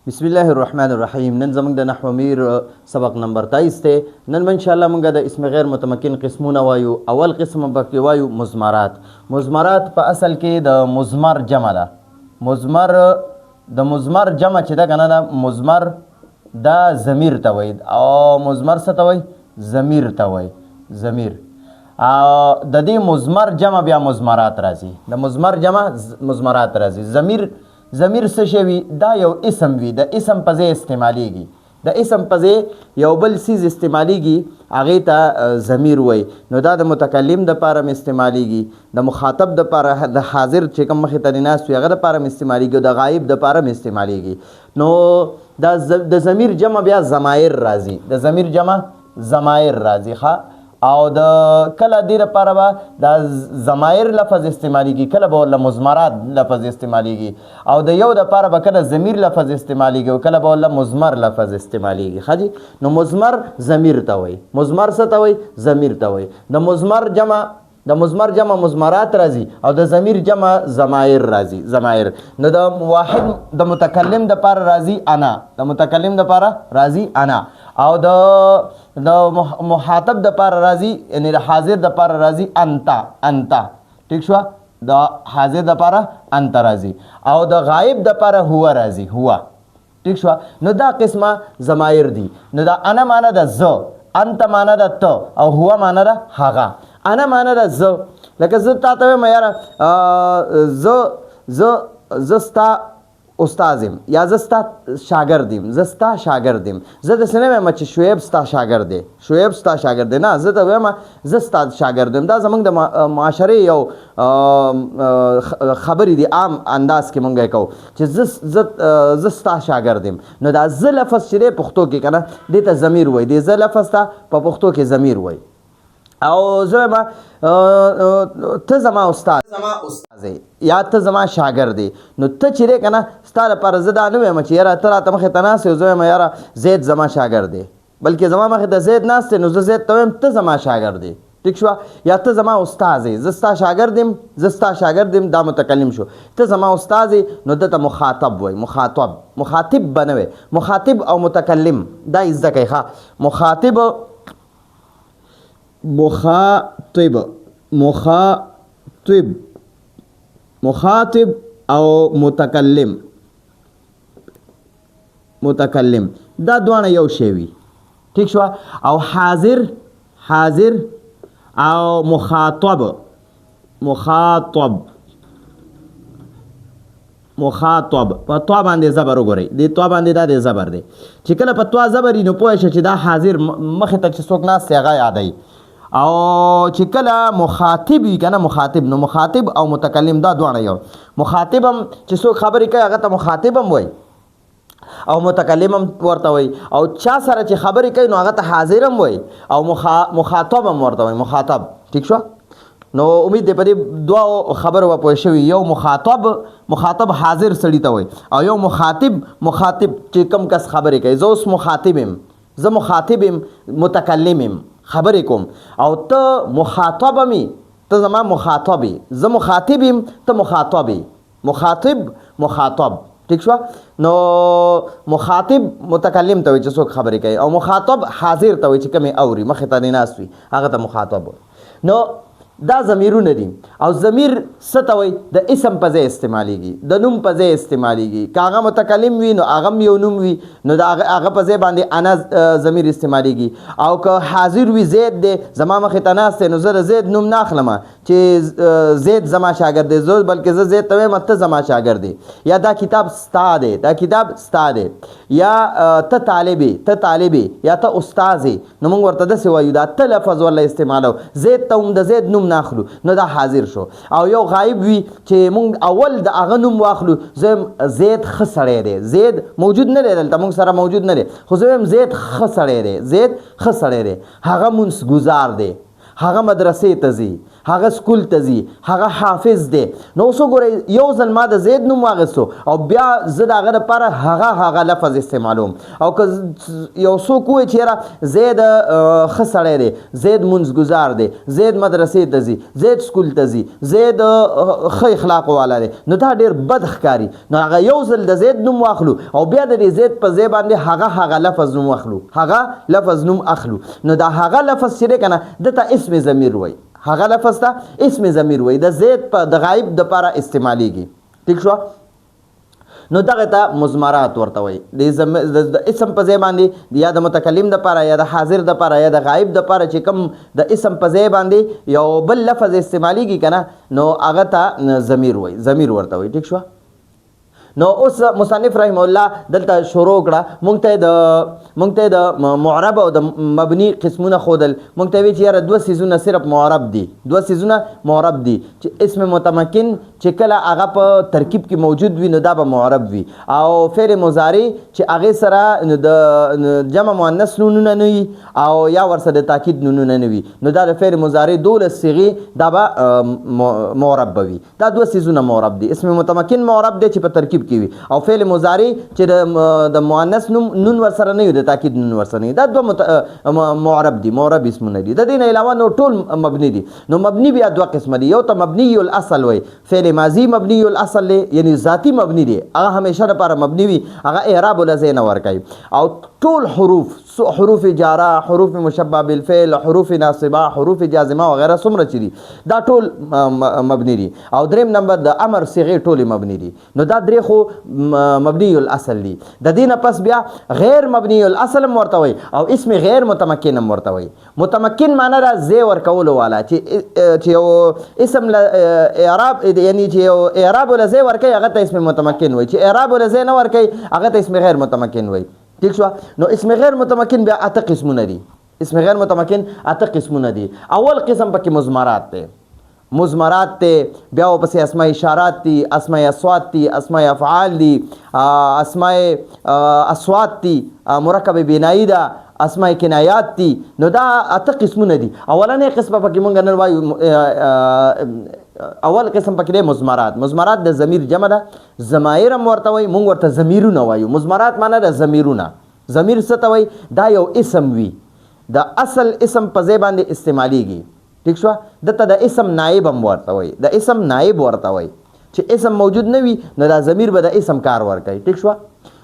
بسم الله الرحمن الرحیم. نن زمونږ د نحو میر سبق نمبر 23 دی. نن به انشاءالله مونږ د اسم غیر متمکن قسمونه وایو. اول قسم به وایو مضمرات. مضمرات په اصل کې د مضمر جمع ده. د مضمر جمع چې ده کنه ده مضمر دا ضمیر ته وایي او مضمر څه ته وایي؟ ضمیر ته وایي. ضمیر د دې مضمر جمع بیا مضمرات راځي. د مضمر جمع مضمرات راځي. ضمیر څه شی وي؟ دا یو اسم وي، د اسم په ځای استعمالیږي. د اسم په ځای یو بل څیز استعمالیږي، هغې ته ضمیر وایي. نو دا د متکلم دپاره م استعمالیږي، د مخاطب دپاره، د حاضر چې کوم مخې ته ناست وي هغه دپاره م استعمالیږي، او د غایب دپاره م استعمالیږي. نو دا د ضمیر جمع بیا ضمایر راځي. د ضمیر جمع ضمایر راځي او د کله دې لپاره به دا ضمایر لفظ استعمالیږي، کله به ورله مضمرات لفظ استعمالیږي، او د یو دپاره به کله ضمیر لفظ استعمالیږي او کله به ورله مضمر لفظ استعمالیږي. ښه جي؟ نو مضمر ضمیر ته وایي. مضمر څه ته وایي؟ ضمیر ته وایي. د مضمر جمع مضمرات راځي او د ضمیر جمع ضمایر راځي. ضمایر نو د واحد د متکلم دپاره راځي انا، د متکلم دپاره راځي انا، او د مخاطب دپاره راځي، یعنی د حاضر دپاره راځي انتا. ٹھیک شوه؟ د حاضر دپاره انتا راځي، او د غایب دپاره هو راځي، هو. ٹھیک شوه؟ نو دا قسمه ضمایر دي. نو دا انا معنی ده زه، انت معنی ده ته، او هو معنی ده هغه. انا معنی ده زه، لکه زه تا ته وایم یاره زه ستا استاد یم، یا زه ستا شاګرد یم، زه ستا شاګرد یم. زه داسې نه وایم چې شعیب ستا شاګرد دی، شعیب ستا شاګرد دی، نه، زه ته وایم زه ستا شاګرد یم. دا زموږ د معاشرې یو خبرې دي، عام انداز کې مونږ یې کوو چې زه ستا شاګرد یم. نو دا زه لفظ چې دی پښتو کې که نه، دې ته ضمیر وایي. دې زه لفظ ته په پښتو کې ضمیر وایي. او زه وایم ته زما استاد یا ته زما شاګرد دی. نو ته چې دی که نه، ستا لپاره زه دا نه وایم چې یاره ته راته مخې ته ناست یې، زه وایم یاره زید زما شاګرد دی، بلکې زما مخې ته زید ناست دی، نو زه زید ته وایم ته زما شاګرد دی. ټیک شوه؟ یا ته زما استاد یې، زه ستا شاګرد یم، زه ستا شاګرد یم، دا متکلم شو. ته زما استاد یې، نو ده ته مخاطب وایي. مخاطب به نه وایي، مخاطب او متکلم دا یې زده کوئ. مخاطب او متکلم دا دواړه یو شی وي. ٹھیک شوه؟ او حاضر او مخاطب په طوا باندې زبر وګورئ. دې طوا باندې دا د زبر دی. چې کله په طوا زبر وي نو پوه شه چې دا حاضر مخې ته چې څوک ناست دی هغه یادوي. او چې کله مخاطب وي که نه، نو مخاطب او متکلم دا دواړه یو. مخاطب هم چې څوک خبرې کوي هغه ته مخاطب هم وایي او متکلم هم ورته وایي، او چا سره چې خبرې کوي نو هغه ته حاضر هم وایي او مخاطب هم ورته وایي. مخاطب. ٹھیک شوه؟ نو امید دی په دې دوه خبرو به پوه شوي. یو مخاطب حاضر سړي ته وایي، او یو مخاطب چې کم کس خبرې کوي. زه اوس مخاطب یم، زه مخاطب یم، متکلم یم، خبرې کوم، او ته مخاطب می، ته زما مخاطب یې. زه مخاطب یم، ته مخاطب یې. مخاطب. ٹھیک شوه؟ نو مخاطب متکلم ته وایي چې څوک خبرې کوي، او مخاطب حاضر ته وایي چې کومې اوري، مخې ته ناست وي، هغه ته مخاطب وایي. نو دا ضمیرونه دي. او ضمیر څه ته وایي؟ د اسم په ځای استعمالیږي، د نوم په ځای استعمالیږي. که هغه متکلم وي نو هغه هم یو نوم وي، نو د هغه په ځای باندې انا ضمیر استعمالیږي. او که حاضر وي، زید دی زما مخې ته ناست دی، نو زه د زید نوم نه اخلم چې زید زما شاګرد دی، بلکې زه زید ته وایم ته زما شاګرد دی، یا دا کتاب ستا دی، یا ته طالب یا ته استاد یې. نو موږ ورته داسې وایو دا ته لفظ ورله استعمالو. زید ته هم د زید نوم نه اخلو، نو دا حاضر شو. او یو غایب وي چې مونږ اول د هغه نوم واخلو. زه زید ښه سړی دی، زید موجود نه دی دلته مونږ سره موجود نه دی، خو زه وایم زید ښه سړی دی، هغه مونځ ګزار دی، هغه مدرسې ته ځي، هغه سکول ته ځي، هغه حافظ دی. نو اوس وګورئ یو ځل ما د زید نوم واخیستو او بیا زه د هغه دپاره هغه لفظ استعمالوم. او که یو څوک ووایي چې یاره زید ښه سړی دی، زید منځګزار دی، زید مدرسې ته ځي، زید سکول ته ځي، زید ښه اخلاق والا دی، نو دا ډېر بد ښکاري. نو هغه یو ځل د زید نوم واخلو او بیا د دې زید په ځای باندې هغه لفظ نوم واخلو، هغه لفظ نوم اخلو. نو دا هغه لفظ چې دی که نه دته اسم ضمیر وایي، هغه لفظ ته اسم ضمیر وایي، د زید په د غایب دپاره استعمالیږي. ټیک شوه؟ نو دغه ته مضمرات ورته وایي. د اسم په ځای باندې یا د متکلم دپاره یا د حاضر دپاره یا د غایب دپاره چې کوم د اسم په ځای باندې یو بل لفظ استعمالیږي که نه نو هغه ته ضمیر وایي، ضمیر ورته وایي. ټیک شوه؟ نو اوس مصنف رحمه الله دلته شروع کړه مونږ ته د معرب او د مبني قسمونه ښودل. مونږ ته وی چې یاره دوه څیزونه صرف معرب دي، دوه څیزونه معرب دي چې اسم متمکن چې کله هغه په ترکیب کې موجود وي نو دا به معرب وي، او فعل مضارع چې هغې سره د جمع مؤنث نونونه نه وي او یا ورسره د تاکید نونونه نه وي، نو دا د فعل مضارع 12 صیغې دا به معرب به وي. دا دوه څیزونه معرب دي. اسم متمکن معرب دی چې په ترکیب کې وي، او فعل مضارع چې د مؤنث نون ورسره نه وي، د تاکید نون ورسره نه وي. دا دوه معرب دي، معرب اسمونه دي. د دې نه علاوه نو ټول مبني دي. نو مبني بیا دوه قسمه دي، یو ته مبني الاصل وایي، فعل ماضي مبني الاصل دی یعنی ذاتی مبني دی، هغه همیشه لپاره مبني وي، هغه اعراب له ځای نه ورکوي. او ټول حروف جاره، حروف مشبه بالفعل، حروف ناصبه، حروف جازمه وغیره څومره چې دي دا ټول مبني دي. او دریم نمبر د امر صيغې ټولې مبني دي. نو دا درې خو مبني الاصل دي. د دې نه پس بیا غیر مبني الاصل هم ورته وایي او اسم غیر متمکن هم ورته وایي. متمکن معنی را ځای ورکولو والا چې یو اسم اعراب یعنی چې یو اعراب له ځای ورکوي هغه ته اسم متمکن وایي، چې اعراب له ځای نه ورکوي هغه ته اسم غیر متمکن وایي. ٹھیک شو؟ نو اسم غیر متمکن بیا اته قسمونه دي. اسم غیر متمکن اته قسمونه دي. اول قسم پکې مضمرات ته، مضمرات ته بیا ورپسې اسماء اشارات دي، اسماء اصوات دي، اسماء افعال دي، اسماء اصوات دي، مرکب بنایی ده، اسماء کنایات دي. نو دا اته قسمونه دي. اولنې قسمه پکې مونږ نن وایو اول قسم پکې دی مضمرات. مضمرات د ضمیر جمع ده، ضمایر هم ورته وایي، مونږ ورته ضمیرونه وایو. مضمرات معنی د ضمیرونه. ضمیر څه ته وایي؟ دا یو اسم وي، د اصل اسم په ځای باندې استعمالیږي. ٹھیک شو؟ دته د اسم نائب هم ورته وایي، د اسم نائب ورته وایي چې اسم موجود نه وي نو دا ضمیر به د اسم کار ورکوي. ٹھیک شو؟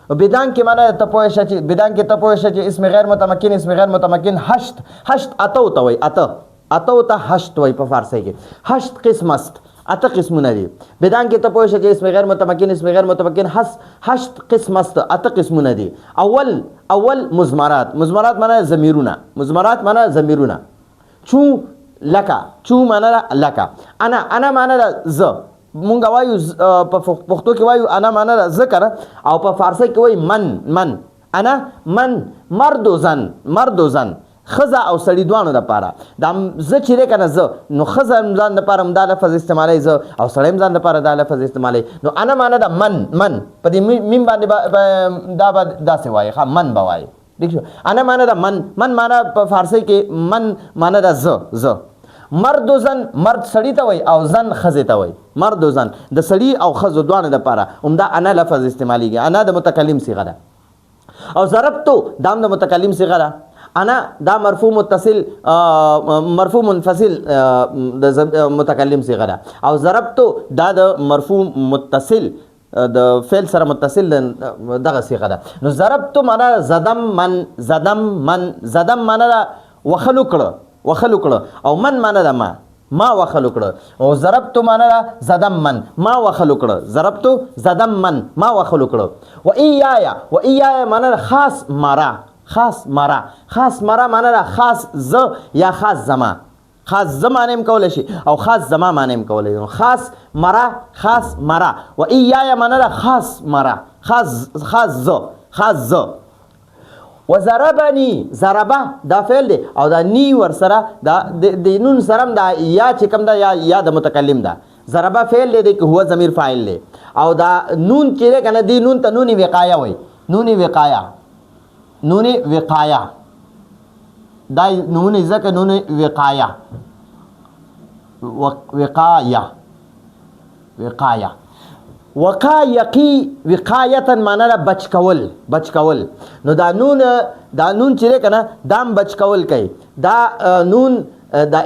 بدان کې معنی ته پوه شه چې بدان کې ته پوه شه چې اسم غیر متمکن، اسم غیر متمکن هشت اته ته وایي، اته ته هشت وایي په فارسی کې. هشت قسم است، اته قسمونه دي. بدان کې ته پوه شه چې اسم غیر متمکن، اسم غیر متمکن هشت قسم است، اته قسمونه دي. اول مضمرات. مضمرات معنی ضمیرونه. مضمرات معنی ضمیرونه. چو لکه، چو معنی لکه، انا معنی ز، مونږ وایو په پښتو کې وایو انا معنی ز کنه، او په فارسی کې وایي من. انا من مرد و زن خزه او سړي دوانو دپاره. دا زه چې دی که نه زه نو ښځه هم ځان دپاره هم دا لفظ استعمالی، زه او سړی هم ځان دپاره دا لفظ استعمالی. نو انا معنی ده من په دې میم باندې دا به داسې وایي، ښه من به وایي. ٹھیک شو؟ انا معنی ده من معنی په فارسی کې من معنی ده زه. مرد و زن، مرد سړي ته وایي او زن ښځې ته وایي. مرد و زن د سړي او ښځو دوانو دپاره همدا انا لفظ استعمالیږي. انا د متکلم صیغه ده. او ضربتو دا هم د متکلم صیغه ده. انا دا مرفوع متصل مرفوع منفصل د متکلم صیغه ده. او ضربتو دا د مرفوع متصل د فعل سره متصل دغه صیغه ده. نو ضربتو معنا زدم معنا وخلو کړه او من معنا ده ما وخلو کړه. او ضربتو معنا زدم من ما وخلو کړه. ضربتو زدم من ما وخلو کړه. و ایایا معنا خاص مرا معنا ده خاص ز یا خاص زما. خاص ز معنی هم کولی شي او خاص زما معنی هم کولی شي. خاص مرا و ایایا معنا ده خاص مرا، خاص ز. و ضربه دا فعل دی او دا نی ور سره د نون سره دا یا چې کوم دا یا د متکلم ده. ضربه فعل دی که هو ضمیر فاعل دی. او دا نون چې دی کنه دی نون ته نون وقایه وای. نون وقایه دا نون ځکه نون وقایه وقایه وقایتا معنا ده بچ کول نو دا نون چې دی که نه دا هم بچ کول کوي دا نون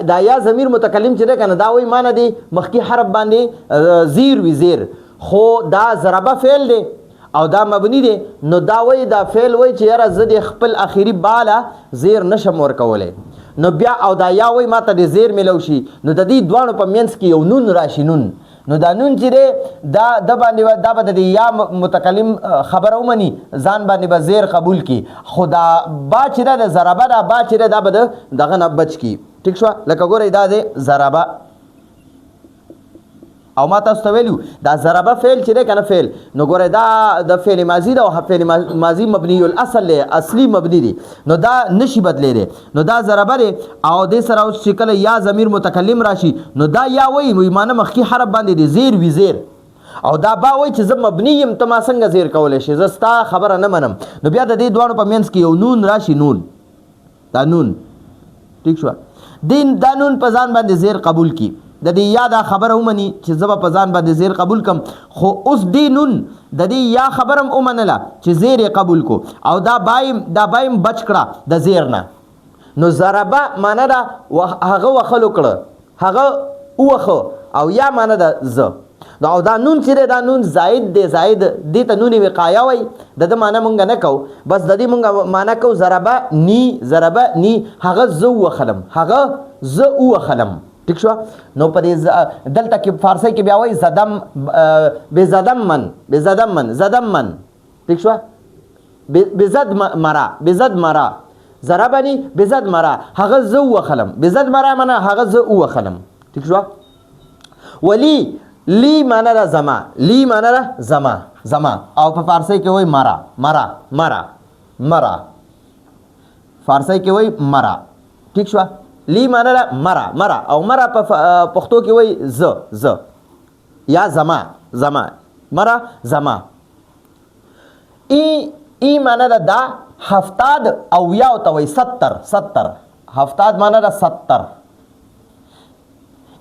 دا یا ضمیر متکلم چې دی که نه دا وایي معنی دی مخکې حرف باندې زیر وي زیر خو دا ضربه فعل دی او دا مبنی دی نو دا وایي دا فعل وایي چې یاره زه د خپل اخري باله زیر نشم ورکولی نو بیا او دا یا وایي ما ته د زیر میلو شي نو د دې دواړو په منځ کې یو نون راشي نون نو دا نون چې دی دا باندې دا به د یا متکلم خبره ومني ځان باندې به زیر قبول کی خو دا با چې ده د ضربه دا با چې ده دا به د دغه نه بچ کی ټیک شوه لکه ګورئ دا دی ضربه او ما تاسو ته ویلو دا ضربه فعل چې دی که نه فعل نو ګورئ دا د فعل ماضي ده او فعل ماضي مبني الاصل دی اصلي مبني دی نو دا نشي بدلی دی نو دا ضربه دی او دې سره اوس چې کله یا ضمیر متکلم راشي نو دا یا وایي معنی مخکې حرف باندې دی زیر وي زیر او دا با وایي چې زه مبني یم ته ما څنګه زیر کولی شي زه ستا خبره نه منم نو بیا د دې دواړو په منځ کې یو نون راشي نون دا نون ټیک شوه دا نون په ځان باندې زیر قبول کی د دې یا دا خبره ومني چې زه به په ځان باندې زیر قبول کم خو اوس دې نون د دې یا خبره هم ومنله چې زیر یې قبول کو او دا بایم بچ کړه د زیر نه نو ضربه معنی ده هغه وخلو کړه هغه ووخه او یا معنی ده زه او دا نون چې دی دا نون زاید دی زاید دې ته نون وقایه وایي د ده معنی مونږ نه کوو بس د دې مونږ معنی کوو ضربه نی هغه زه ووخلم هغه زه ووخلم ٹھیک شو نو په دې دلته کې فارسی کې بیا وایي زدم من ٹھیک شو بزد مرا ضربني بزد مرا هغه زه وخلم بزد مرا معنی هغه زه وخلم ٹھیک شو ولی لی معنی ده زما لی معنی ده زما او په فارسی کې وایي مرا فارسی کې وایي مرا ٹھیک شو لی معنی ده مرا او مرا په پښتو کې وایي ز یا زما مرا زما ای معنی ده دا هفتاد او یا ته وایي 70 هفتاد معنی ده 70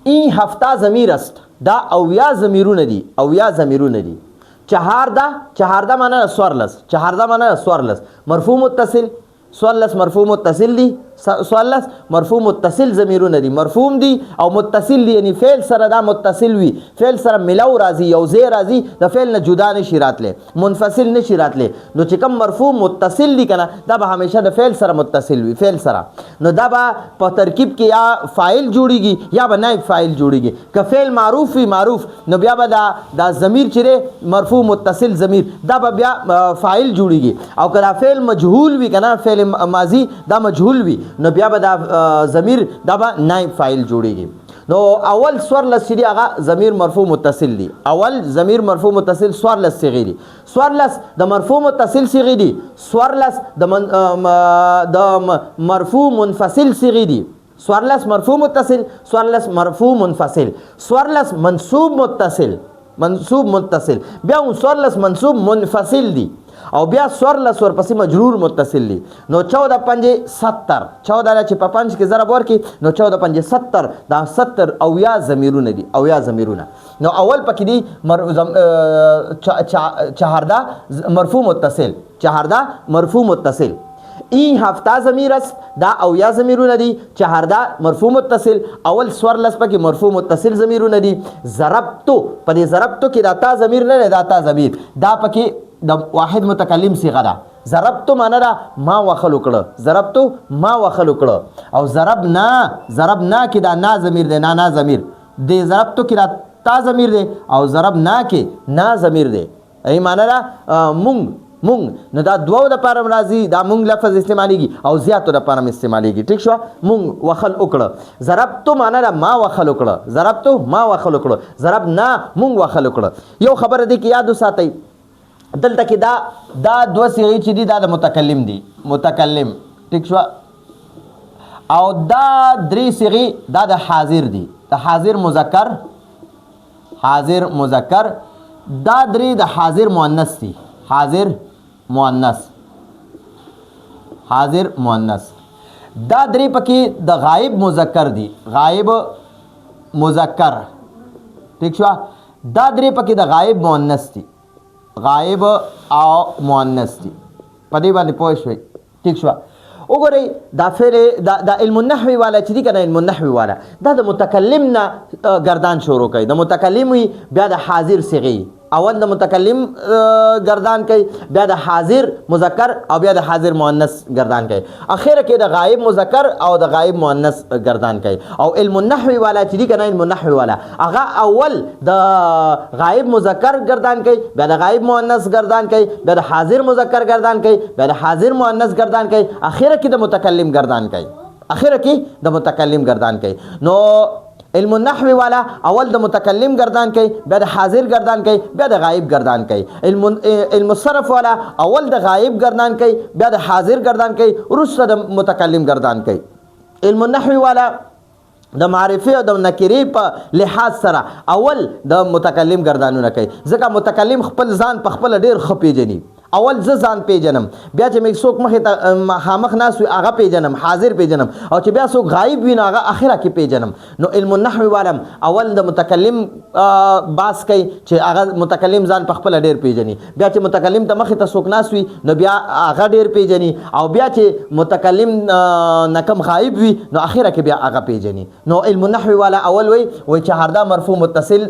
ای هفته ضمیر است دا اویا ضمیرونه دي چهارده معنی سوارلس مرفوع متصل سوالس مرفوع متصل دي سوالس مرفوع متصل ضمیرونه دي مرفوع دي او متصل دي یعنی فعل سره دا متصل وي فعل سره ملو راځي یو ځای راځي د فعل نه جدا نشي راتلی منفصل نشي راتلی نو چې کوم مرفوع متصل دي کنه دا به همیشه د فعل سره متصل وي فعل سره نو دا به په ترکیب کې یا فاعل جوړیږي یا به نائب فاعل جوړیږي که فعل معروف وي معروف نو بیا به دا ضمیر چې مرفوع متصل ضمیر دا به بیا فاعل جوړیږي او که دا فعل مجهول وي کنه فعل ماضی دا مجهول وي نو بیا به دا ضمیر دا به نائب فاعل جوړیږي نو اول سوارلس چې دی هغه ضمیر مرفوع متصل دی اول ضمیر مرفوع متصل سوارلس صيغې دي سوارلس د مرفوع متصل صيغې دي سوارلس د مرفوع منفصل صيغې دي سوارلس مرفوع متصل سوارلس مرفوع منفصل سوارلس منصوب متصل بیا سوارلس منصوب منفصل دي او بیا سوارلس ورپسې مجرور متصل دي نو 14 5 70 14 چې په 5 کې ضرب ورکړي نو 14 5 70 دا 70 او یا ضمیرونه دي او یا ضمیرونه نو اول پکې دي چهارده مرفوع متصل این هفته ضمیر است دا او یا ضمیرونه دي چهارده مرفوع متصل اول سوارلس پکې مرفوع متصل ضمیرونه دي ضربتو په دې ضربتو کې دا تا ضمیر نه دا تا ضمیر دا پکې د واحد متکلم صيغه ده ضربتو معنی ده ما وخلو کړه او ضربنا کې دا نا ضمیر ده نا ضمیر د ضربتو کې دا تا ضمیر ده او ضربنا کې نا ضمیر ده ای معنی ده مونږ نو دا دوه د پاره راځي دا مونږ لفظ استعماليږي او زیاتو د پاره استعماليږي ٹھیک شو مونږ وخل وکړه ضربتو معنی ده ما وخل وکړه ضربنا مونږ وخل وکړه یو خبره دي کې یاد وساتئ دلته کې دا دوه صيغې چې دي دا د متکلم دي متکلم ٹھیک شو او دا درې صيغې دا د حاضر دي د حاضر مذکر دا درې د حاضر مؤنث دي حاضر مؤنث دا درې پکې د غائب مذکر دي غائب مذکر ٹھیک شو دا درې پکې د غایب مؤنث دي غایب او مؤنث دي په دې باندې پوه شوي ٹھیک شو وګورئ دا فعل دا علم النحو والا چې دي کنه علم النحو والا دا د متکلم نه گردان شروع کوي د متکلم بیا د حاضر صيغه اول د متکلم گردان کوي بیا د حاضر مذکر او بیا د حاضر مؤنث گردان کوي اخر کې د غایب مذکر او د غایب مؤنث گردان کوي او علم النحو والا چې دي کنه علم النحو والا هغه اول د غایب مذکر گردان کوي بیا د غایب مؤنث گردان کوي بیا د حاضر مذکر گردان کوي بیا د حاضر مؤنث گردان کوي اخر کې د متکلم گردان کوي اخر کې د متکلم گردان کوي نو علم النحو والا اول د متکلم گردان کوي بیا د حاضر گردان کوي بیا د غایب گردان کوي علم الصرف والا اول د غایب گردان کوي بیا د حاضر گردان کوي وروسته د متکلم گردان کوي علم النحو والا د معرفه او د نکری په لحاظ سره اول د متکلم گردانونه کوي ځکه متکلم خپل ځان په خپل ډیر خپېجني اول ز ځان پیژنم بیا چې مې څوک مخې ته مخامخ ناس وي هغه پیژنم حاضر پیژنم او چې بیا څوک غایب وي نو هغه اخره کې پیژنم نو علم النحو والم اول د متکلم باس کوي چې هغه متکلم ځان په خپل ډیر پیژني بیا چې متکلم ته مخې ته څوک ناس وي نو بیا هغه ډیر پیژني او بیا چې متکلم نکم غایب وي نو اخره کې بیا هغه پیژني نو علم النحو والا اول وي چې هر مرفوع متصل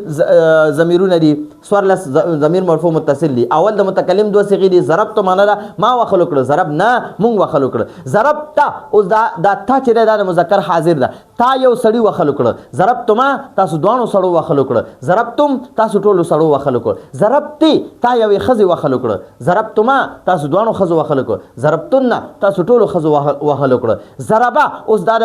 ضمیرونه دي سورلس ضمیر مرفوع متصل دي اول د متکلم دوه صيغې دي ضربت معنا ده ما وخلو کړ ضرب نه مونږ وخلو کړ ضربت اوس دا تا چې دا مذکر حاضر ده تا یو سړی وخلو کړ ضربت ما تاسو دوانو سړو وخلو کړ ضربتم تاسو ټولو سړو وخلو کړ ضربتي تا یو خزي وخلو کړ ضربتما تاسو دوانو خزو وخلو کړ ضربتن تاسو ټولو خزو وخلو کړ ضربا اوس دا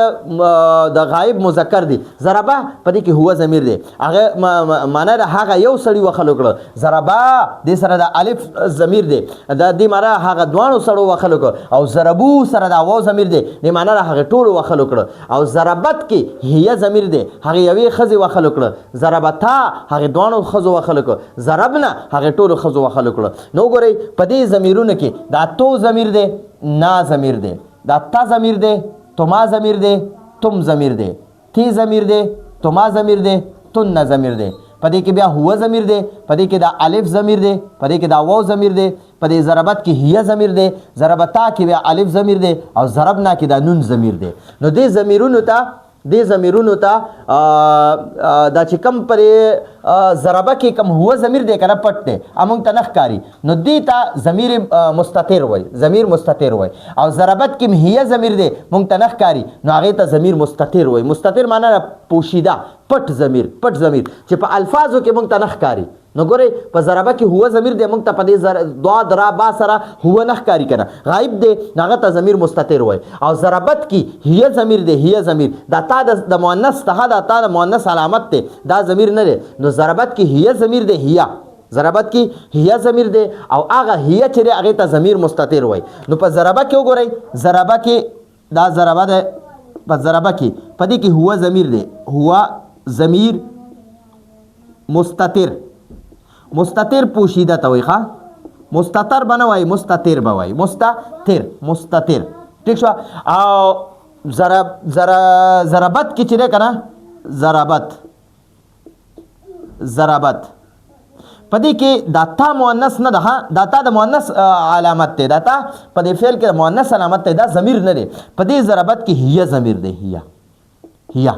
د غایب مذکر دي ضربا پدې کې هو ضمیر دی هغه معنا ده هغه یو سړی وخلو کړ ضربا دې سره د الف ضمیر دی دا دې معنا هغه دوانو سړو وخلو کړ او ضربو سره دا واو ضمیر دی دې معنا هغه ټولو وخلو کړ او ضربت کې هي ضمیر دی هغه یوې خزي وخلو کړ ضربتا هغه دوانو خزو وخلو کړ ضربنا هغه ټولو خزو وخلو کړ نو ګورئ په دې ضمیرونو کې دا تو ضمیر دی نا ضمیر دی دا تا ضمیر دی تما ضمیر دی تم ضمیر دی تی ضمیر دی تما ضمیر دی تن ضمیر دی پدې کې بیا هو ضمیر دی پدې کې دا الف ضمیر دی پدې کې دا واو ضمیر دی پدې ضربت کې هي ضمیر دی ضربتا کې بیا الف ضمیر دی او ضربنا کې دا نون ضمیر دی نو دې ضمیرونو ته دا چې کم پرې ضربه کې کم هو ضمیر دی کنه پټ دی امونږ ته نخکاری نو دې ته ضمیر مستتر وای ضمیر مستتر وای او ضربت کې هي ضمیر دی مونږ ته نخکاری نو هغه ته ضمیر مستتر وای مستتر معنی پوشیده پټ ضمیر چې په الفاظو کې مونږ ته نخکاری نو ګورئ په ضربه کې هو ضمیر دی مونږ ته په دې ضاد را با سره هو نخکاری کنه غایب دی هغه ته ضمیر مستتر وای او ضربت کې هي ضمیر دی هي ضمیر دا تا د مؤنث ته دا تا د مؤنث علامت دی دا ضمیر نه دی نو ضربت کې هي ضمیر دی هي ضربت کې هي ضمیر دی او هغه هي چې هغه ته ضمیر مستتر وای نو په ضربه کې وګورئ ضربه کې دا ضربه ده په ضربه کې په دې کې هو ضمیر دی هو ضمیر مستتر پوشیده ته وای ښا مستتر بنوي مستتر بوي مستتر ٹھیک شو او ضربت کې چې کنه ضربت پدې کې دا تا مؤنث نه ده دا تا د مؤنث علامت ده دا تا پدې فعل کې مؤنث علامت ده دا ضمیر نه ده پدې ضربت کې هي ضمیر ده هي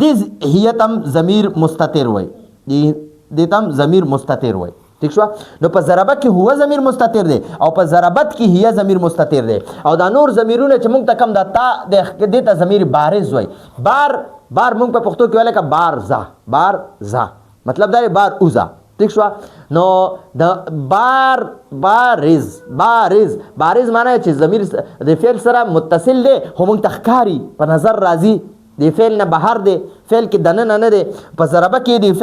دې هي تم ضمیر مستتر وای دې تم ضمیر مستتر وای ٹھیک شو نو په ضربه کې هو ضمیر مستتر دی او په ضربت کې هي ضمیر مستتر دی او دا نور ضمیرونه چې موږ ته کم دا تا دې ته ضمیر بارز وای بار موږ په پښتو کې ویل کا بار ز مطلب دا بار اوزا ٹھیک شو نو د بارز معنی چې ضمیر د فعل سره متصل دی خو موږ تخکاری په نظر راځي دی فعل نه بهر دی فعل کې دننه نه دی په ضربه کې دی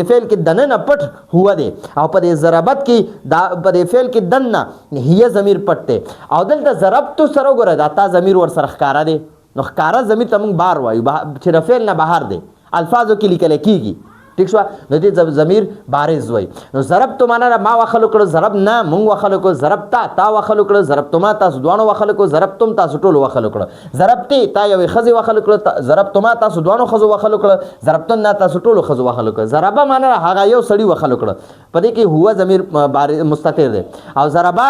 فعل کې دننه پټ هوا دی او په دې ضربت کې دا په دې فعل کې دننه هي ضمیر پټ دی او دلته ضربت سره وګوره دا تا ضمیر ور سره ښکارا دی نو ښکارا ضمیر ته موږ بار وایو چې د فعل نه بهر دی الفاظو کې لیکل کېږي ټیک شو نو دې ضمیر بارز وای نو ضربت معنا ما وخلو کړو ضرب نه مونږ وخلو کړو ضربتا تا وخلو کړو ضربتما تاسو دوانو وخلو کړو ضربتم تاسو ټول وخلو کړو ضربتي تا یو خزي وخلو کړو ضربتما تاسو دوانو خزو وخلو کړو ضربتن نه تاسو ټول خزو وخلو کړو ضربا معنا هغه یو سړی وخلو کړو پدې کې هو ضمیر مستتر دی او ضربا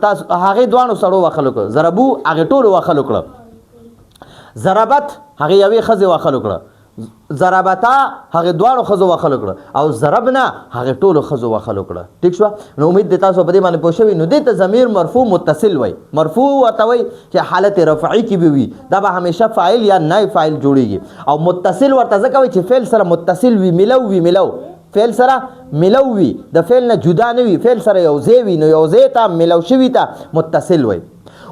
تاسو هغه دوانو سړو وخلو کړو ضربو هغه ټول وخلو کړو ضربت هغه یو خزي وخلو کړو ضربتا هغه دوانو خزو وخلو کړه او ضربنا هغه ټولو خزو وخلو کړه ټیک شو نو امید د تاسو په دې باندې پوه شوي نو دې ته ضمیر مرفوع متصل وای مرفوع ورته وای چې حالت رفعی کې به وي دا به همیشه فاعل یا نائب فاعل جوړیږي او متصل ورته ځکه وای چې فعل سره متصل وي ملو فعل سره ملو وي د فعل نه جدا نه وي فعل سره یو ځای وي نو یو ځای ته ملو شوي ته متصل وای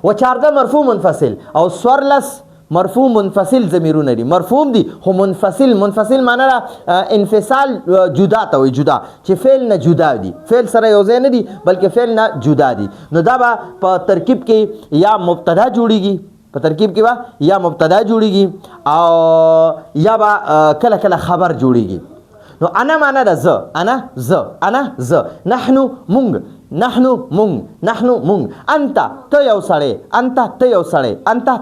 و 14 مرفوع منفصل او سورلس مرفوع منفصل ضمیرونه دي مرفوع دي خو منفصل معنی انفصال جدا ته وي جدا چې فعل نه جدا دي فعل سره یو ځای نه دي بلکې فعل نه جدا دي نو دا به په ترکیب کې یا مبتدا جوړیږي په ترکیب کې به یا مبتدا جوړیږي او یا به کله کله خبر جوړیږي نو انا معنا ده انا ز نحنو مونږ انت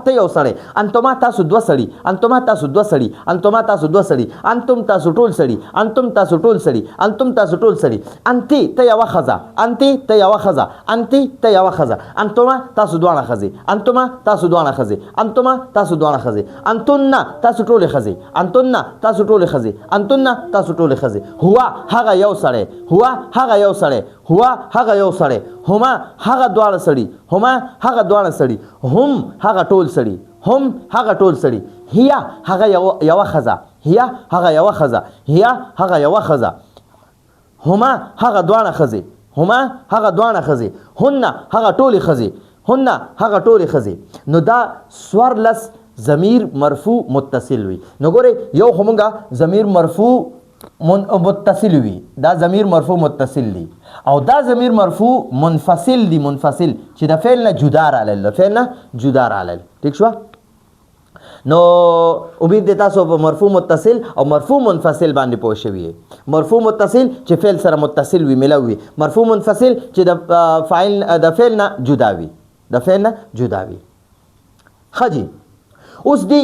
ته یو سړی انتما تاسو دوه سړي انتم تاسو دوه سړي انتم تاسو ټول سړي انتم تاسو ټول سړي انتی ته یو خزه انتما تاسو دوه خزي انتن تاسو ټول خزي هو هغه یو سړی هما هغه دواړه سړي هم هغه ټول سړي هيا هغه یو خزه هما هغه دوانه خزي هن هغه ټول خزي نو دا سورلس ضمیر مرفوع متصل وي نو ګوره یو همغه ضمیر مرفوع متصل وي دا ضمیر مرفوع متصل دی او دا ضمیر مرفوع منفصل دی چې د فعل نه جدا راغلی ٹھیک شو نو امید د تاسو په مرفوع متصل او مرفوع منفصل باندې پوه شوي مرفوع متصل چې فعل سره متصل وي ملو وي مرفوع منفصل چې د فعل نه جدا وي خجی اوس دی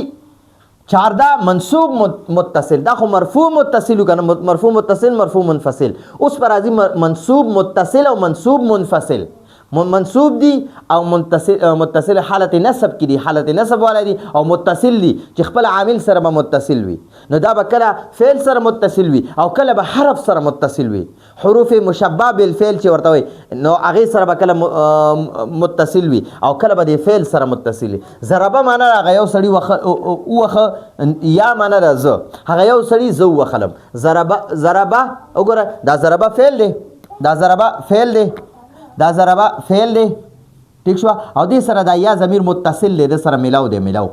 14 منصوب متصل دا خو مرفوع متصل کنه مرفوع منفصل اوس پر راځي منصوب متصل او منصوب منفصل منصوب دي او متصل حالت نسب کې دي حالت نسب والا دي او متصل دي چې خپل عامل سره به متصل وي نو دا به کله فعل سره متصل وي او کله به حرف سره متصل وي حروف مشبہ بالفعل چې ورته وي نو هغه سره به کله متصل وي او کله به د فعل سره متصل وي ضربه معنا هغه یو سړی وخه یا معنا راځه هغه یو سړی زو وخلم ضربه وګوره دا ضربه فعل دی ٹھیک شو او دې سره دا یا ضمیر متصل دی د سره ملاو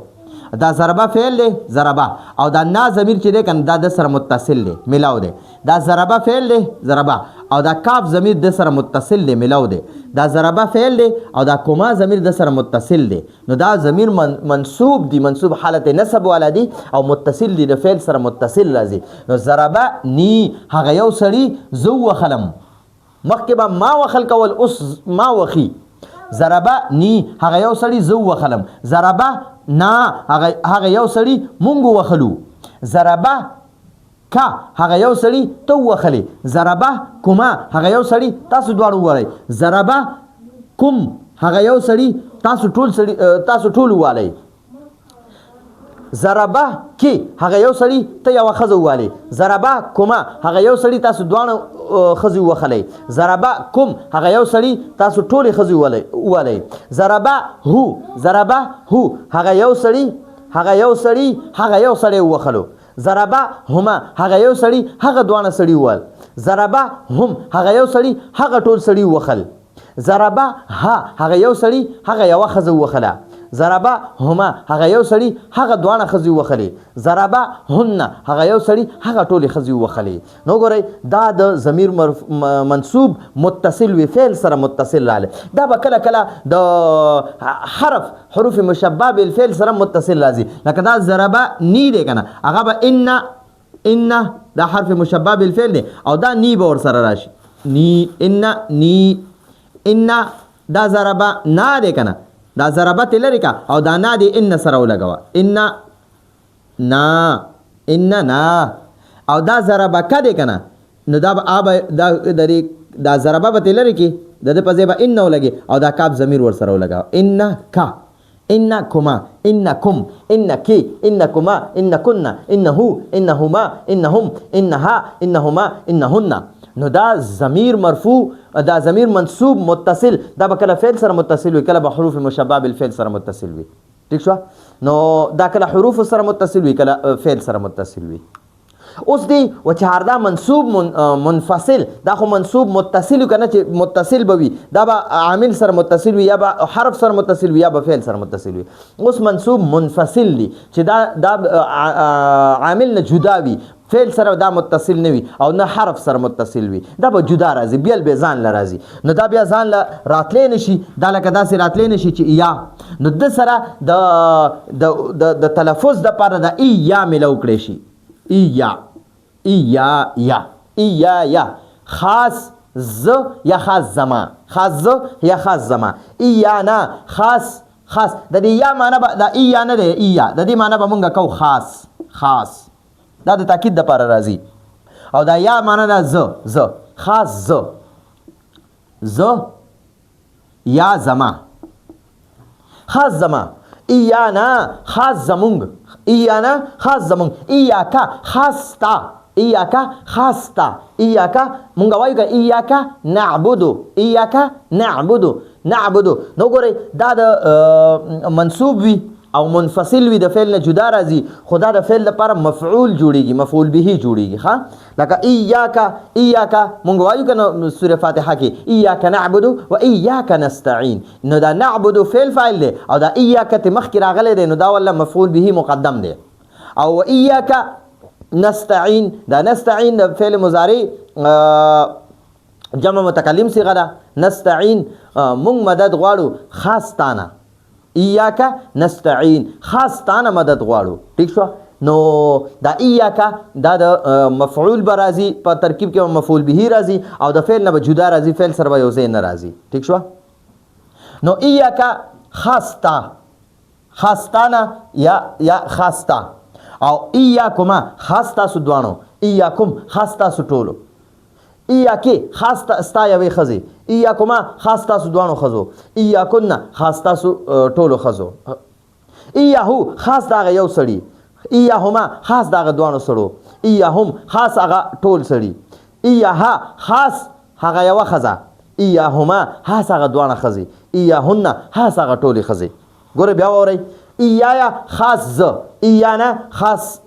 دا ضربه فعل دی ضربه او دا نا ضمیر چې دی کنه دا د سره متصل دی ملاو دی دا ضربه فعل دی ضربه او دا کاف ضمیر د سره متصل دی ملاو دی دا ضربه فعل دی او دا کوما ضمیر د سره متصل دی نو دا ضمیر منصوب حالت نسب والا دی او متصل دی د فعل سره متصل راځي نو ضربه نی هغه یو سړی زو وخلم مخکې به ما وخل کول اوس ما وخی ضربه نی هغه یو سړی زو وخلم ضربه نا هغه یو سړی مونږ وخلو ضربه کا هغه یو سړی تو وخلی ضربه کوما هغه یو سړی تاسو دواړو وای ضربه کوم هغه یو سړی تاسو ټول والي ضربه کی هغه یو سړی ته یو خزو والی ضربه کوما هغه یو سړی تاسو دوانه خزو وخلی ضربه کوم هغه یو سړی تاسو ټول خزو والی ضربه هو هغه یو سړی وخلو ضربه هما هغه یو سړی هغه دوانه سړی وال ضربه هم هغه یو سړی هغه ټول سړی وخل ضربه ها هغه یو سړی هغه یو خزو وخله ضربه هما هغه یو سړی هغه دوانه خزي وخلی ضربه هن هغه یو سړی هغه ټول خزي وخلی نو ګورئ دا د ضمیر منصوب متصل وی فعل سره متصل رااله دا به کله د حروف مشبہ بالفعل سره متصل راځي لکه دا ضربه نی دی کنه هغه به ان ان دا حرف مشبہ بالفعل دی او دا نی به ور سره راشي نی ان نی ان دا ضربه نا دی کنه دا ضربه تلری کا او دا نا دی ان سره ولګوا ان نا ان نا او دا ضربه کده کنه نو دا دا ضربه به تلری کی د په ځای به ان ولګي او دا کاف ضمیر ور سره ولګا ان کا انکما انکم انکی انکما انکن انه انهما انهم انها انهما انهن نو دا ضمیر مرفوع دا ضمیر منصوب متصل دا به کله فعل سره متصل وي کله به حروف مشبہ بالفعل سره متصل وي ٹھیک شو نو دا کله حروف سره متصل وي کله فعل سره متصل وي اوس دی و چهار دا منصوب منفصل دا خو منصوب متصل کنه چې متصل بوي دا به عامل سره متصل وي یا به حرف سره متصل وي یا به فعل سره متصل وي اوس منصوب منفصل دی چې دا عامل نه جدا وي فعل سره دا متصل نه وي او نه حرف سره متصل وي دا به جدا راځي بیل به ځان ل راځي نو دا بیا ځان ل راتلې نشي دا لکه داسې راتلې نشي چې یا نو د سره د تلفظ د پاره د یا ملو کړی شي یا خاص ز یا خاص زما خاص ز یا خاص زما ایانا خاص د دې یا معنی به د یا نه دی یا د دې معنی به مونږ کو خاص دا د تاکید د پاره راځي او دا یا معنی دا ز خاص ز یا زما خاص زما ایانا خاص زمونږ ایانا خاص زمونږ ایاکا خاص تا ایاکا خاص تا ایاکا مونږ وایو که ایاکا نعبدو نو ګورئ دا د منصوب وي او منفصل وي د فعل نه جدا راځي خدا د فعل لپاره مفعول جوړیږي مفعول به جوړیږي ها لکه ایاکا مونږ وایو کنه سوره فاتحه کې ایاک نعبد و ایاک نستعين نو دا نعبد فعل فاعل دی او دا ایاک ته مخکې راغلی دی نو دا ولا مفعول به مقدم دی او ایاک نستعين دا نستعين د فعل مضارع جمع متکلم صيغه ده نستعين مونږ مدد غواړو خاص تانه ایاکا نستعين خاص تانه مدد غواړو ٹھیک شو نو دا ایاکا دا د مفعول برازي په ترکیب کې مفعول به راځي او د فعل نه جدا راځي فعل سره یو ځای نه راځي ٹھیک شو نو ایاکا خاصتانه یا خاصتا او ایاکما خاصتا سو دوانو ایاکم خاصتا سو ټولو ایاکی خاص ستا یوې خزي ایاکما خاص تاسو دوانو خزو ایاکن خاص تاسو ټولو خزو ایاهو خاص داغه یو سړی ایاهما خاص داغه دوانو سړو ایاهم خاص هغه ټول سړی ایاها خاص هغه یو خزه ایاهما خاص هغه دوانه خزي ایاهن خاص هغه ټولي خزي ګوره بیا وره ایایا خاص ز ایانا خاص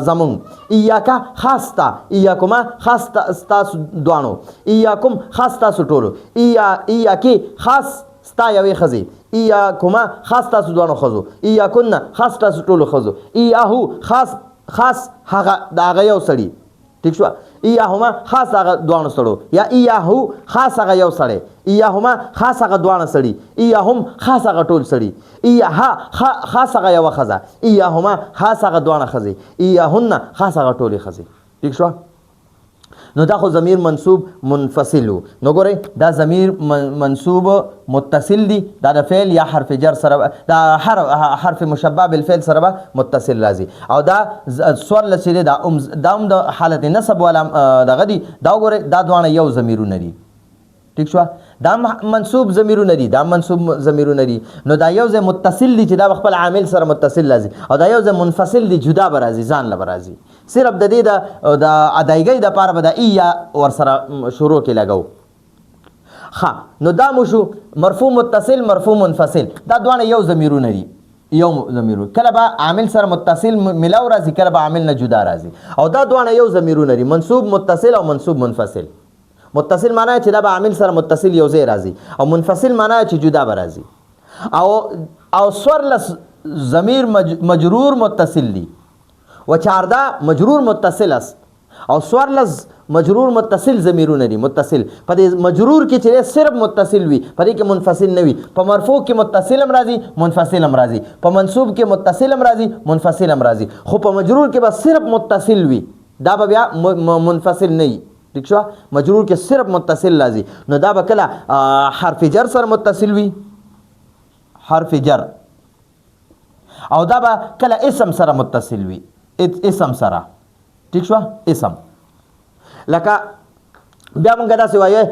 زمون ایاکا خاص تا ایاکما خاص تاسو دوانو ایاکم خاص تاسو ټولو ایاکی خاص ستا یوې خزي ایاکما خاص تاسو دوانو خزو ایاکن خاص تاسو ټولو خزو ایاهو خاص هغه داغه یو سړی ٹھیک شو ایاهما خاص هغه دوانو سړو یا ایاهو خاص هغه یو سړی ایاهما خاص هغه دوانه سړی ایاهم خاص هغه ټول سړی ایاها خاص هغه یو خزه ایاهما خاص هغه دوانه خزي ایاهن خاص هغه ټولي خزي ٹھیک شو نو دا خو ضمیر منصوب منفصل نو ګورئ دا ضمیر منصوب متصل دی دا د فعل یا حرف جر سره دا حرف مشبہ بالفعل سره متصل راځي او دا سوال لسیده دا د حالت نسب ولا دغه دی دا ګورئ دا دوانه یو ضمیرونه دي ٹھیک شو دا منصوب ضمیرونه دي دا منصوب ضمیرونه دي نو دا یو ځای متصل دي چې دا خپل عامل سره متصل راځي او دا یو ځای منفصل دي جدا برازي ځان له برازي صرف د دې د ادایګۍ د پاره به د یا ور سره شروع کې لګاو ها نو دا مو شو مرفوع متصل مرفوع منفصل دا دوانه یو ضمیرونه دي یو ضمیرونه کله به عامل سره متصل ملاو راځي کله به عامل نه جدا راځي او دا دوانه یو ضمیرونه دي منصوب متصل او منصوب منفصل متصل معنی چې دا به عامل سره متصل یو ځای راځي او منفصل معنی چې جدا به راځي او سورلس ضمیر مجرور متصل دی و چاردا مجرور متصل است او 14 مجرور متصل ضمیرونه دي متصل په دې مجرور کې چې صرف متصل وي په دې کې منفصل نه وي په مرفوع کې متصل هم راځي منفصل هم راځي په منصوب کې متصل هم راځي منفصل هم راځي خو په مجرور کې بس صرف متصل وي دا به بیا منفصل نه وي ٹھیک شو مجرور کې صرف متصل راځي نو دا به کله حرف جر سره متصل وي حرف جر او دا به کله اسم سره متصل وي اسم سره ٹھیک شو اسم لکه بیا مونږ داسې وایو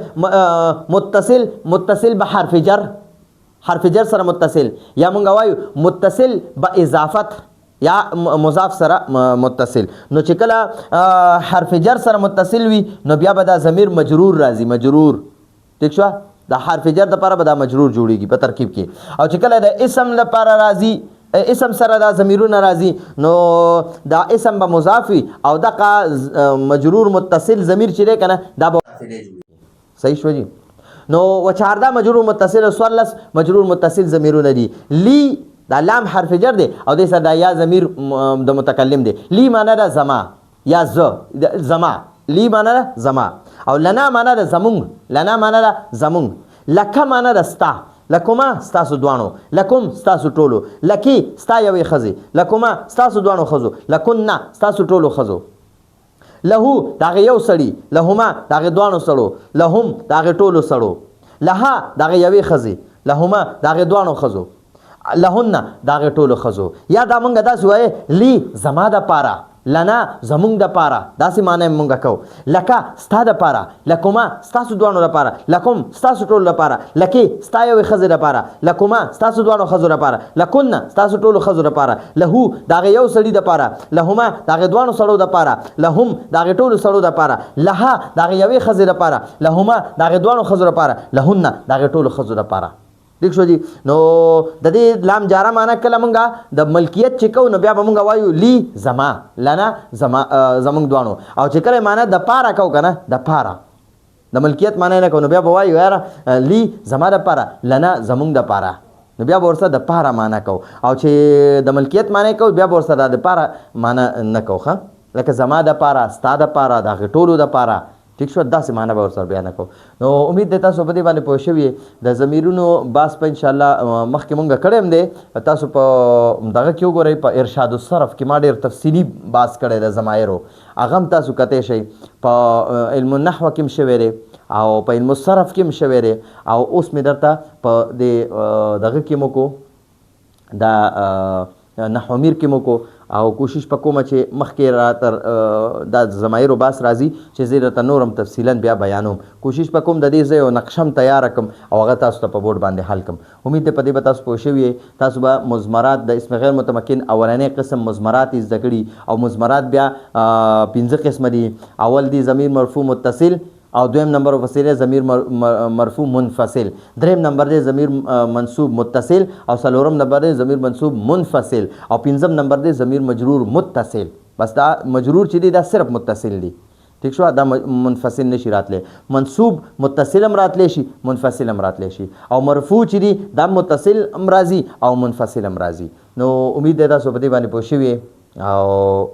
متصل به حرف جر سره متصل یا مونږ وایو متصل به اضافت یا مضاف سره متصل نو چې کله حرف جر سره متصل وي نو بیا به دا ضمیر مجرور راځي مجرور ٹھیک شو دا حرف جر دپاره به دا مجرور جوړیږي په ترکیب کې او چې کله د اسم لپاره راځي اسم سره دا ضمیرونه راځي نو دا اسم به مضاف وي او دغه مجرور متصل ضمیر چې دی که نه دا به صحیح شو جي نو و 14 مجرور متصل 14 مجرور متصل ضمیرونه دي لی دا لام حرف جر دی او دې سره دا یا ضمیر د متکلم دی لی معنی ده زما یا زما لی معنی ده زما او لنا معنی ده زمونږ لنا معنی ده زمونږ لکه معنی ده ستا لکما ستاسو دوانو لکم ستاسو ټولو لکی ستا یوې ښځې لکما ستاسو دوانو ښځو لکنا ستاسو ټولو ښځو لهو د هغې یو سړي لهما د هغې دوانو سړو لهم د هغې ټولو سړو لها د هغې یوې ښځې لهما د هغې دوانو ښځو لهن د هغې ټولو ښځو یا دا مونږ داسې وایې لی زما دپاره لنا زمونږ دپاره داسې معنی مونږ کوو لکه ستا دپاره لکما ستاسو دوانو دپاره لکم ستاسو ټولو دپاره لکې ستا یوې ښځې دپاره لکما ستاسو دوانو ښځو دپاره لکن ستاسو ټولو ښځو دپاره لهو د هغې یو سړي دپاره لهما د هغې دوانو سړو دپاره لهم د هغې ټولو سړو دپاره لها د هغې یوې ښځې دپاره لهما د هغې دوانو ښځو دپاره لهن د هغې ټولو ښځو دپاره ٹھیک شو جی نو د دې لام جاره معنی کله مونږه د ملکیت چې کوو نو بیا به مونږ وایو لی زما لنا زما زمونږ دوانو او چې کله معنی د پاره کوو که نه د پاره د ملکیت معنی نه کوو نو بیا به وایو یاره لی زما د پاره لنا زمونږ د پاره نو بیا به ورسره د پاره معنی کوو او چې د ملکیت معنی کوو بیا به ورسره د پاره معنی نه کوو ښه لکه زما د پاره ستا د پاره د هغې ټولو د پاره ٹھیک شو داسې معنی به ورسره بیان کوو نو امید دی تاسو په دې باندې پوه شوي د ضمیرونو بحث په انشاءالله مخکې مونږ کړی هم دی تاسو په دغه کې وګورئ په ارشاد الصرف کې ما ډېر تفصیلي بحث کړی د ضمایرو هغه هم تاسو کتی شئ په علم النحو کې هم شوی دی او په علم الصرف کې هم شوی دی او اوس مې درته په دې دغه کې مو کو دا نحو میر کې مو کو او کوشش په کومه چې مخکې را تر دا ضمایرو باس راځي چې زه درته نور هم تفصیلا بیا بیانوم کوشش په کوم د دې زه یو نقشه هم تیاره کړم او هغه تاسو ته په بورډ باندې حل کړم امید دی په دې به تاسو پوه شوي تاسو به مضمرات د اسم غیر متمکن اولنی قسم مضمرات یې زده کړي او مضمرات بیا 15 قسمه دي اول دی ضمیر مرفوع متصل او دویم نمبر وسیله ضمیر مرفوع منفصل دریم نمبر دی ضمیر منصوب متصل او څلورم نمبر دی ضمیر منصوب منفصل او پنځم نمبر دی ضمیر مجرور متصل بس دا مجرور چې دی دا صرف متصل دی ٹھیک شو دا منفصل نشي راتلی منصوب متصل هم راتلی شي منفصل هم راتلی شي او مرفوع چې دی دا متصل هم راځي او منفصل هم راځي نو امید دی تاسو په دې باندې پوه شوي او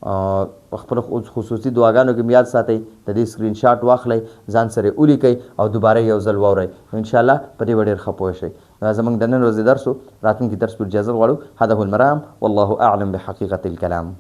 خپل خصوصي دعاګانو کې یاد ساتئ د دې سکرین شاټ واخلئ ځان سره ولیکئ او دوباره یو ځل واورئ انشاءالله په دې به ډېر ښه پوه شئ زموږ د نن ورځې درس و راتلونکي درس پر اجازه غواړو هذا هو المرام والله اعلم بحقیقة الکلام